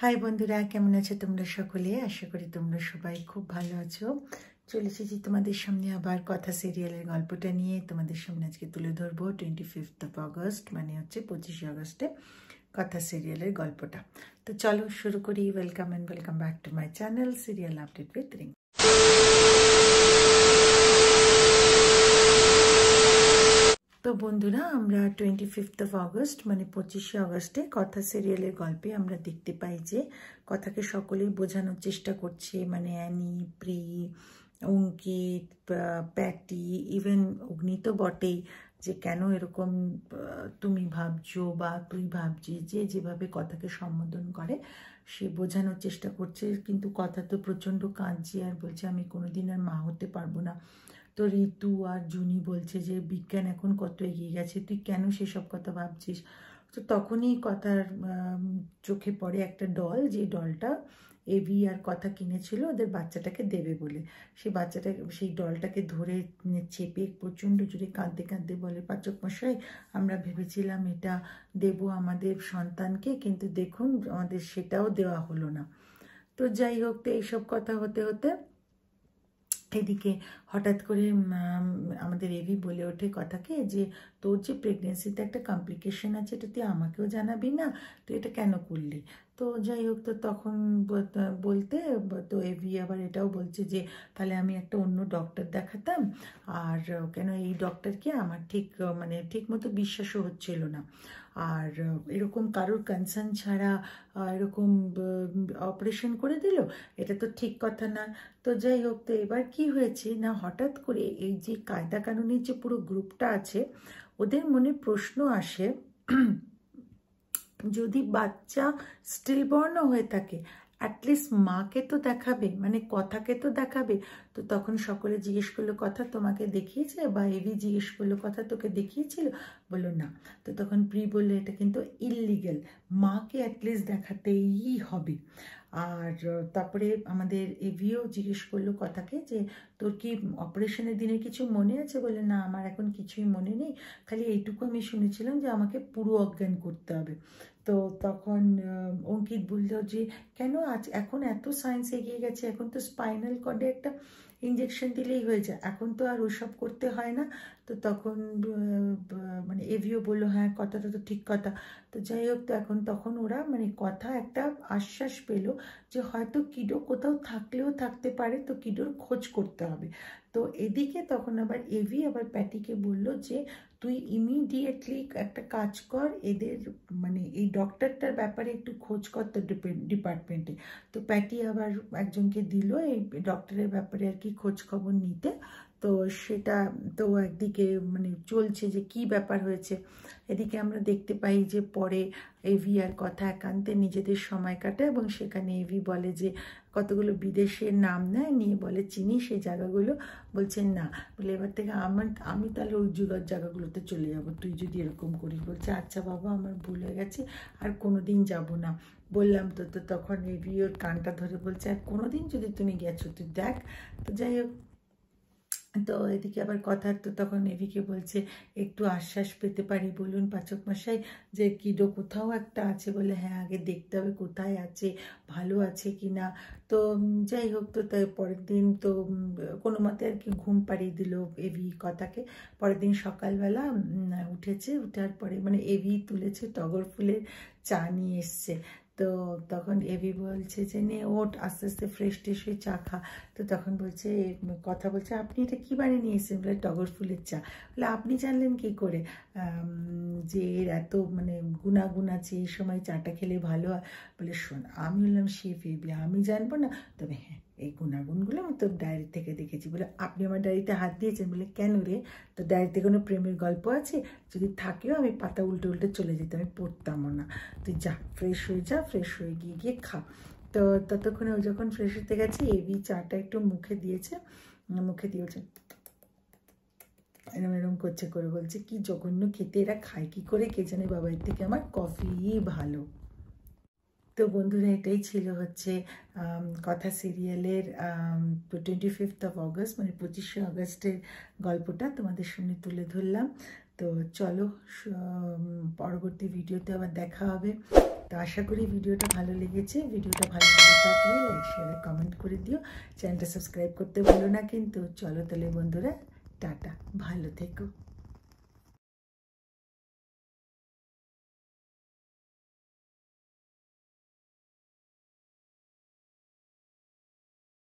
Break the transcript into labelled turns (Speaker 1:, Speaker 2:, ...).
Speaker 1: High বন্ধুরা, কেমন আছো তোমরা সকলে? আশা করি তোমরা সবাই খুব ভালো আছো। চলে এসেছি তোমাদের সামনে আবার কথা সিরিয়ালের গল্পটা নিয়ে। তোমাদের সামনে আজকে তুলে ধরবো 25th অগস্ট, মানে হচ্ছে 25শে আগস্টে কথা সিরিয়ালের গল্পটা। তো চলো শুরু করি। Welcome and welcome back to my channel serial update with ring. তো বন্ধুরা, আমরা 25th অগস্ট মানে 25শে আগস্টে কথা সিরিয়ালের গল্পে আমরা দেখতে পাই যে কথাকে সকলেই বোঝানোর চেষ্টা করছে, মানে অ্যানি, প্রি, অঙ্কিত, প্যাটি, ইভেন অগ্নি তো বটেই, যে কেন এরকম তুমি ভাবছো বা তুই ভাবছিস, যে যেভাবে কথাকে সম্বোধন করে সে বোঝানোর চেষ্টা করছে। কিন্তু কথা তো প্রচণ্ড কাঁদছে আর বলছে আমি কোনোদিন আর মা হতে পারবো না। তো ঋতু আর জুনি বলছে যে বিজ্ঞান এখন কত এগিয়ে গেছে, তুই কেন সেসব কথা ভাবছিস? তো তখনই কথার চোখে পড়ে একটা ডল, যে ডলটা এভি আর কথা কিনেছিল ওদের বাচ্চাটাকে দেবে বলে। সেই ডলটাকে ধরে চেপে প্রচণ্ড জোরে কাঁদতে কাঁদতে বলে, পাচক মশাই আমরা ভেবেছিলাম এটা দেব আমাদের সন্তানকে, কিন্তু দেখুন আমাদের সেটাও দেওয়া হলো না। তো যাই হোক, তো এইসব কথা হতে হতে এদিকে হঠাৎ করে আমাদের এভি বলে ওঠে কথাকে যে তোর যে প্রেগনেন্সিতে একটা কমপ্লিকেশন আছে, এটা তুই আমাকেও জানাবি না, তুই এটা কেন করলি? তো যাই হোক, তো তখন বলতে তো এভি আবার এটাও বলছে যে তাহলে আমি একটা অন্য ডক্টর দেখাতাম, আর কেন এই ডক্টরকে আমার ঠিক মতো বিশ্বাসও হচ্ছিল না, আর এরকম কারোর কনসার্ন ছাড়া এরকম অপারেশন করে দিল, এটা তো ঠিক কথা না। তো যাই হোক, তো এবার কি হয়েছে না, হঠাৎ করে এই যে কায়দা কানুনের যে পুরো গ্রুপটা আছে ওদের মনে প্রশ্ন আসে, যদি বাচ্চা স্টিলবর্নও হয়ে থাকে অ্যাটলিস্ট মাকে তো দেখাবে, মানে কথাকে তো দেখাবে। তো তখন সকলে জিজ্ঞেস করলো কথা তোমাকে দেখিয়েছে, বা এভি জিজ্ঞেস করলো কথা তোকে দেখিয়েছিল? বললো না। তো তখন প্রি বললো এটা কিন্তু ইললিগেল, মাকে অ্যাটলিস্ট দেখাতেই হবে। আর তারপরে আমাদের এভিও জিজ্ঞেস করলো কথাকে যে তোর কি অপারেশনের দিনে কিছু মনে আছে? বলে না, আমার এখন কিছুই মনে নেই, খালি এইটুকু আমি শুনেছিলাম যে আমাকে পুরো অজ্ঞান করতে হবে। তো তখন অঙ্কিত বলল যে কেন এখন এত সায়েন্স এগিয়ে গেছে, এখন তো স্পাইনাল কর্ডে একটা ইঞ্জেকশন দিলেই হয়ে যায়, এখন তো আর ওসব করতে হয় না। তো তখন মানে এভিও বললো হ্যাঁ কথাটা তো ঠিক কথা। তো যাই হোক, তো তখন ওরা মানে কথা একটা আশ্বাস পেল যে হয়তো কিডো কোথাও থাকলেও থাকতে পারে, তো কিডোর খোঁজ করতে হবে। তো এদিকে তখন আবার এভি আবার প্যাটিকে বলল যে তুই ইমিডিয়েটলি একটা কাজ কর, এদের মানে এই ডক্টরটার ব্যাপারে একটু খোঁজ কর তোর ডিপার্টমেন্টে। তো প্যাটি আবার একজনকে দিল এই ডক্টরের ব্যাপারে আর কি খোঁজ খবর নিতে। তো সেটা তো একদিকে মানে চলছে যে কি ব্যাপার হয়েছে। এদিকে আমরা দেখতে পাই যে পরে এভি আর কথা একান্তে নিজেদের সময় কাটায়, এবং সেখানে এভি বলে যে কতগুলো বিদেশের নাম নেয়, নিয়ে বলে চিনি সেই জায়গাগুলো? বলছেন না। বলে এবার থেকে আমি তাহলে ওই জায়গাগুলোতে চলে যাব, তুই যদি এরকম করিস। বলছে আচ্ছা বাবা, আমার ভুল হয়ে গেছে, আর কোনো দিন যাবো না। বললাম তো। তো তখন এভি ওর কানটা ধরে বলছে আর কোনো দিন যদি তুমি গেছো তুই দেখ। তো যাই হোক, তো এদিকে আবার কথা, তো তখন এভিকে বলছে একটু আশ্বাস পেতে পারি বলুন পাচক মশাই, যে কিডো কোথাও একটা আছে? বলে হ্যাঁ, আগে দেখতে হবে কোথায় আছে, ভালো আছে কি না। তো যাই হোক, তো তাই পরের দিন তো কোনো মতে আর কি ঘুম পাড়িয়ে দিল এভি কথাকে। পরের দিন সকালবেলা উঠেছে, উঠার পরে মানে এভি তুলেছে টগর ফুলের চা নিয়ে এসছে। তো তখন এভি বলছে যে নে ওঠ, আস্তে আস্তে ফ্রেশ ট্রেশ হয়ে চা খা। তো তখন বলছে কথা বলছে আপনি এটা কী বানিয়ে নিয়ে এসেছেন? বলে টগর ফুলের চা। বলে আপনি জানলেন কী করে যে এর এত মানে গুণাগুণ আছে, এই সময় চাটা খেলে ভালো হয়? বলে শোন, আমি বললাম শেফ এভি, আমি জানবো না? তবে হ্যাঁ, এই গুণাগুণগুলো আমি তোর ডায়েরি থেকে দেখেছি। বলে আপনি আমার ডায়েরিতে হাত দিয়েছেন? বলে কেন রে, তোর ডায়েরিতে কোনো প্রেমের গল্প আছে? যদি থাকেও আমি পাতা উল্টে উল্টে চলে যেতাম, আমি পড়তামও না। তুই যা, ফ্রেশ হয়ে যা, ফ্রেশ হয়ে গিয়ে খা। তো ততক্ষণে ও যখন ফ্রেশ হতে গেছে, এভি চাটা একটু মুখে দিয়েছে, মুখে দিয়েছে এরম এরম করছে করে, বলছে কি জঘন্য খেতে, এরা খায় কি করে কে জানে বাবা, এর থেকে আমার কফিই ভালো। তো বন্ধুরা, এটাই ছিল হচ্ছে কথা সিরিয়ালের 25th অগস্ট মানে 25শে আগস্টের গল্পটা তোমাদের সামনে তুলে ধরলাম। তো চলো পরবর্তী ভিডিওতে আবার দেখা হবে। তো আশা করি ভিডিওটা ভালো লেগেছে। ভিডিওটা ভালো লেগে থাকলে লাইক শেয়ার কমেন্ট করে দিও, চ্যানেলটা সাবস্ক্রাইব করতে ভুলো না কিন্তু। চলো তাহলে বন্ধুরা, টাটা, ভালো থেকো।